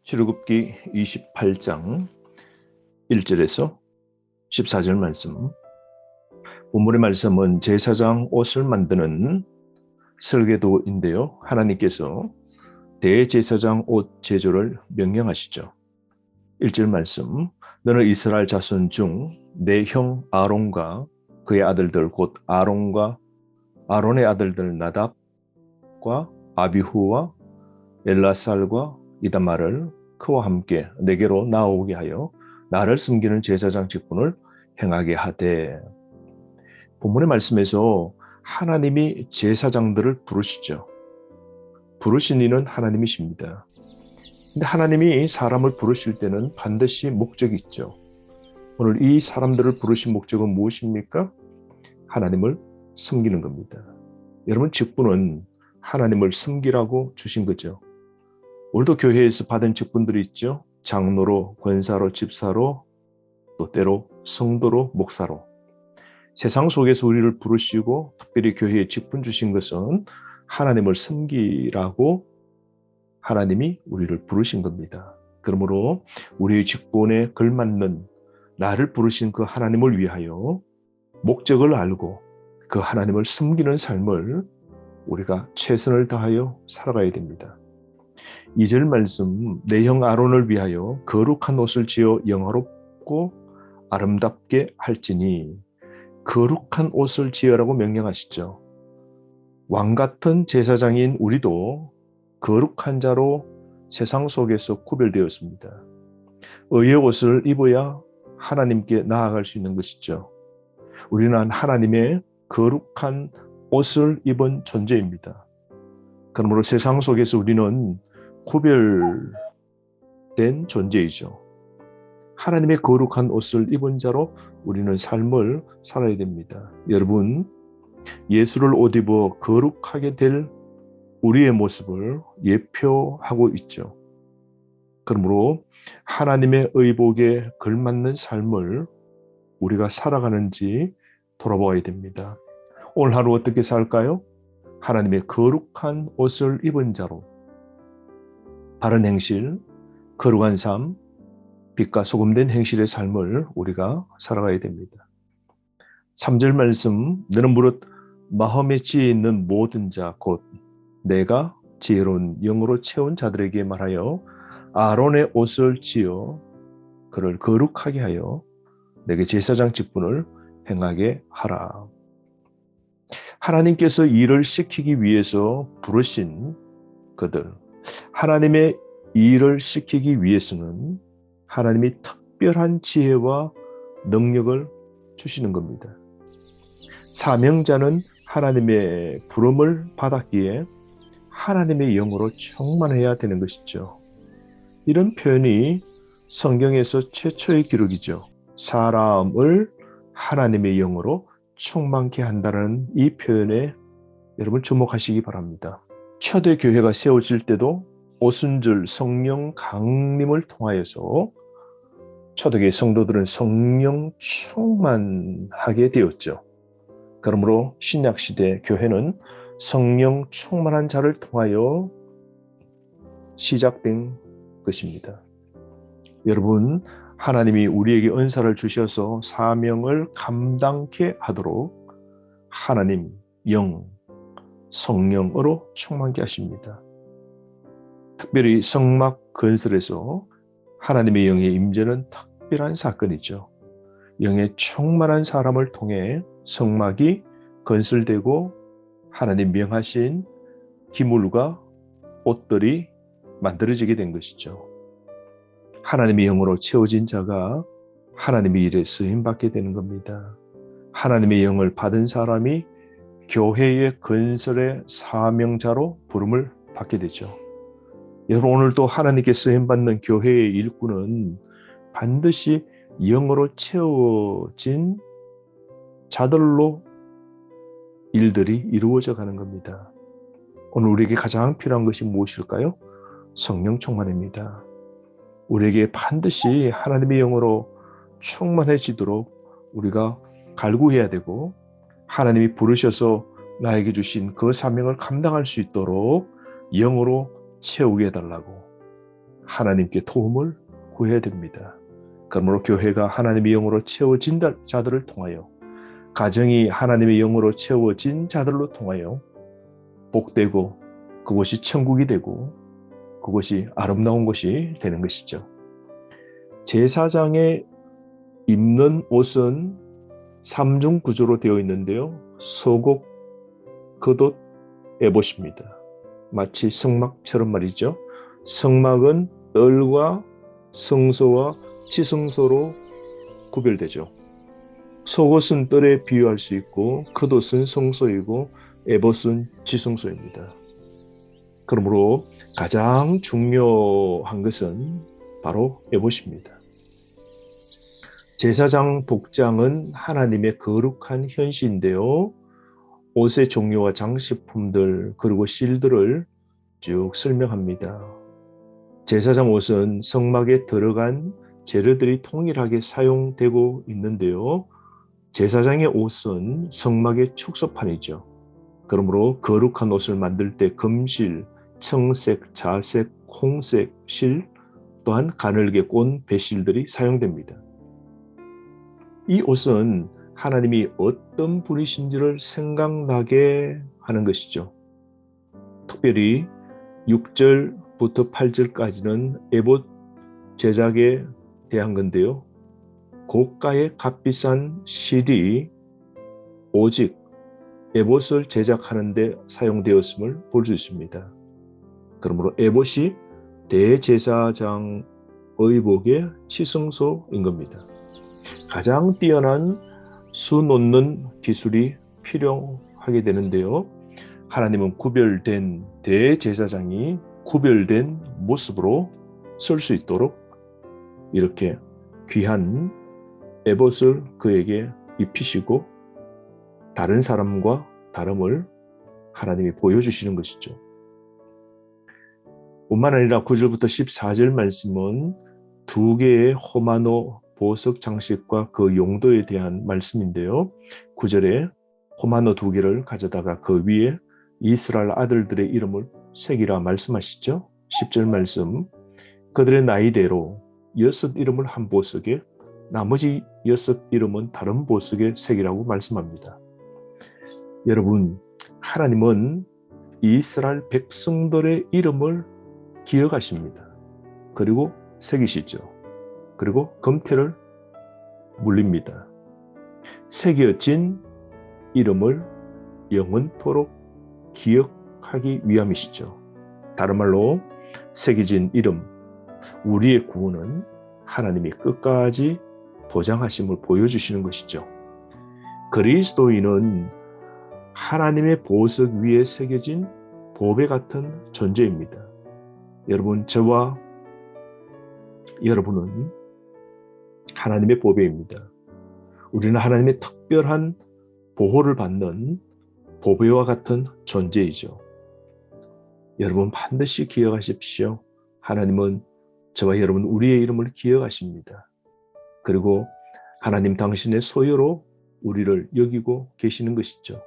출애굽기 28장 1절에서 14절 말씀. 본문의 말씀은 제사장 옷을 만드는 설계도인데요. 하나님께서 대제사장 옷 제조를 명령하시죠. 1절 말씀. 너는 이스라엘 자손 중 내 형 아론과 그의 아들들 곧 아론의 아들들 나답과 아비후와 엘라살과 이다말을 그와 함께 내게로 나오게 하여 나를 섬기는 제사장 직분을 행하게 하되. 본문의 말씀에서 하나님이 제사장들을 부르시죠. 부르신 이는 하나님이십니다. 근데 하나님이 사람을 부르실 때는 반드시 목적이 있죠. 오늘 이 사람들을 부르신 목적은 무엇입니까? 하나님을 섬기는 겁니다. 여러분, 직분은 하나님을 섬기라고 주신 거죠. 오늘도 교회에서 받은 직분들이 있죠. 장로로, 권사로, 집사로, 또 때로 성도로, 목사로. 세상 속에서 우리를 부르시고 특별히 교회에 직분 주신 것은 하나님을 섬기라고 하나님이 우리를 부르신 겁니다. 그러므로 우리의 직분에 걸맞는 나를 부르신 그 하나님을 위하여 목적을 알고 그 하나님을 섬기는 삶을 우리가 최선을 다하여 살아가야 됩니다. 2절 말씀, 내 형 아론을 위하여 거룩한 옷을 지어 영화롭고 아름답게 할지니. 거룩한 옷을 지으라고 명령하시죠. 왕같은 제사장인 우리도 거룩한 자로 세상 속에서 구별되었습니다. 의의 옷을 입어야 하나님께 나아갈 수 있는 것이죠. 우리는 하나님의 거룩한 옷을 입은 존재입니다. 그러므로 세상 속에서 우리는 구별된 존재이죠. 하나님의 거룩한 옷을 입은 자로 우리는 삶을 살아야 됩니다. 여러분, 예수를 옷 입어 거룩하게 될 우리의 모습을 예표하고 있죠. 그러므로 하나님의 의복에 걸맞는 삶을 우리가 살아가는지 돌아보아야 됩니다. 오늘 하루 어떻게 살까요? 하나님의 거룩한 옷을 입은 자로 바른 행실, 거룩한 삶, 빛과 소금된 행실의 삶을 우리가 살아가야 됩니다. 3절 말씀, 너는 무릇 마음에 지혜 있는 모든 자 곧 내가 지혜로운 영으로 채운 자들에게 말하여 아론의 옷을 지어 그를 거룩하게 하여 내게 제사장 직분을 행하게 하라. 하나님께서 일을 시키기 위해서 부르신 그들, 하나님의 일을 시키기 위해서는 하나님이 특별한 지혜와 능력을 주시는 겁니다. 사명자는 하나님의 부름을 받았기에 하나님의 영으로 충만해야 되는 것이죠. 이런 표현이 성경에서 최초의 기록이죠. 사람을 하나님의 영으로 충만케 한다는 이 표현에 여러분 주목하시기 바랍니다. 초대 교회가 세워질 때도 오순절 성령 강림을 통하여서 초대교회 성도들은 성령 충만하게 되었죠. 그러므로 신약시대 교회는 성령 충만한 자를 통하여 시작된 것입니다. 여러분, 하나님이 우리에게 은사를 주셔서 사명을 감당케 하도록 하나님 영, 성령으로 충만케 하십니다. 특별히 성막 건설에서 하나님의 영의 임재는 특별한 사건이죠. 영의 충만한 사람을 통해 성막이 건설되고 하나님 명하신 기물과 옷들이 만들어지게 된 것이죠. 하나님의 영으로 채워진 자가 하나님의 일에 쓰임받게 되는 겁니다. 하나님의 영을 받은 사람이 교회의 건설의 사명자로 부름을 받게 되죠. 여러분, 오늘도 하나님께 쓰임받는 교회의 일꾼은 반드시 영으로 채워진 자들로 일들이 이루어져 가는 겁니다. 오늘 우리에게 가장 필요한 것이 무엇일까요? 성령 충만입니다. 우리에게 반드시 하나님의 영으로 충만해지도록 우리가 갈구해야 되고, 하나님이 부르셔서 나에게 주신 그 사명을 감당할 수 있도록 영으로 채우게 해달라고 하나님께 도움을 구해야 됩니다. 그러므로 교회가 하나님의 영으로 채워진 자들을 통하여, 가정이 하나님의 영으로 채워진 자들로 통하여 복되고 그곳이 천국이 되고 그것이 아름다운 곳이 되는 것이죠. 제사장에 입는 옷은 삼중 구조로 되어 있는데요. 속옷, 겉옷, 에봇입니다. 마치 성막처럼 말이죠. 성막은 뜰과 성소와 지성소로 구별되죠. 속옷은 뜰에 비유할 수 있고 겉옷은 성소이고 에봇은 지성소입니다. 그러므로 가장 중요한 것은 바로 에봇입니다. 제사장 복장은 하나님의 거룩한 현시인데요. 옷의 종류와 장식품들 그리고 실들을 쭉 설명합니다. 제사장 옷은 성막에 들어간 재료들이 동일하게 사용되고 있는데요. 제사장의 옷은 성막의 축소판이죠. 그러므로 거룩한 옷을 만들 때 금실, 청색, 자색, 홍색, 실, 또한 가늘게 꼰 배실들이 사용됩니다. 이 옷은 하나님이 어떤 분이신지를 생각나게 하는 것이죠. 특별히 6절부터 8절까지는 에봇 제작에 대한 건데요. 고가의 값비싼 실이 오직 에봇을 제작하는 데 사용되었음을 볼 수 있습니다. 그러므로 에봇이 대제사장 의복의 치승소인 겁니다. 가장 뛰어난 수 놓는 기술이 필요하게 되는데요. 하나님은 구별된 대제사장이 구별된 모습으로 설 수 있도록 이렇게 귀한 에봇을 그에게 입히시고 다른 사람과 다름을 하나님이 보여주시는 것이죠. 뿐만 아니라 9절부터 14절 말씀은 두 개의 호마노 보석 장식과 그 용도에 대한 말씀인데요. 9절에 호마노 두 개를 가져다가 그 위에 이스라엘 아들들의 이름을 새기라 말씀하시죠. 10절 말씀, 그들의 나이대로 6 이름을 한 보석에 나머지 6 이름은 다른 보석에 새기라고 말씀합니다. 여러분, 하나님은 이스라엘 백성들의 이름을 기억하십니다. 그리고 새기시죠. 그리고 검태를 물립니다. 새겨진 이름을 영원토록 기억하기 위함이시죠. 다른 말로 새겨진 이름, 우리의 구원은 하나님이 끝까지 보장하심을 보여주시는 것이죠. 그리스도인은 하나님의 보석 위에 새겨진 보배 같은 존재입니다. 여러분, 저와 여러분은 하나님의 보배입니다. 우리는 하나님의 특별한 보호를 받는 보배와 같은 존재이죠. 여러분 반드시 기억하십시오. 하나님은 저와 여러분 우리의 이름을 기억하십니다. 그리고 하나님 당신의 소유로 우리를 여기고 계시는 것이죠.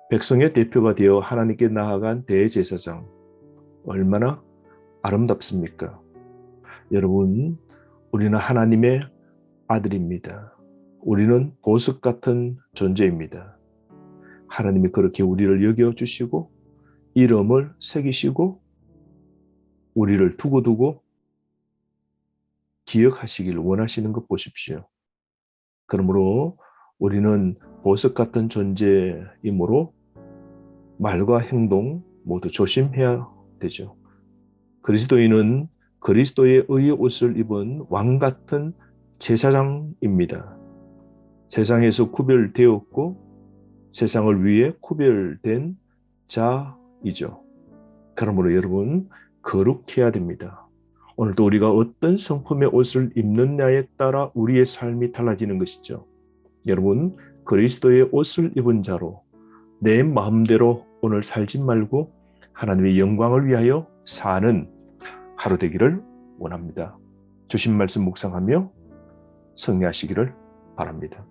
백성의 대표가 되어 하나님께 나아간 대제사장, 얼마나 아름답습니까? 여러분, 우리는 하나님의 아들입니다. 우리는 보석 같은 존재입니다. 하나님이 그렇게 우리를 여겨주시고 이름을 새기시고 우리를 두고두고 기억하시길 원하시는 것 보십시오. 그러므로 우리는 보석 같은 존재이므로 말과 행동 모두 조심해야 되죠. 그리스도인은 그리스도의 의의 옷을 입은 왕 같은 제사장입니다. 세상에서 구별되었고 세상을 위해 구별된 자이죠. 그러므로 여러분 거룩해야 됩니다. 오늘도 우리가 어떤 성품의 옷을 입느냐에 따라 우리의 삶이 달라지는 것이죠. 여러분 그리스도의 옷을 입은 자로 내 마음대로 오늘 살지 말고 하나님의 영광을 위하여 사는 하루 되기를 원합니다. 주신 말씀 묵상하며 승리하시기를 바랍니다.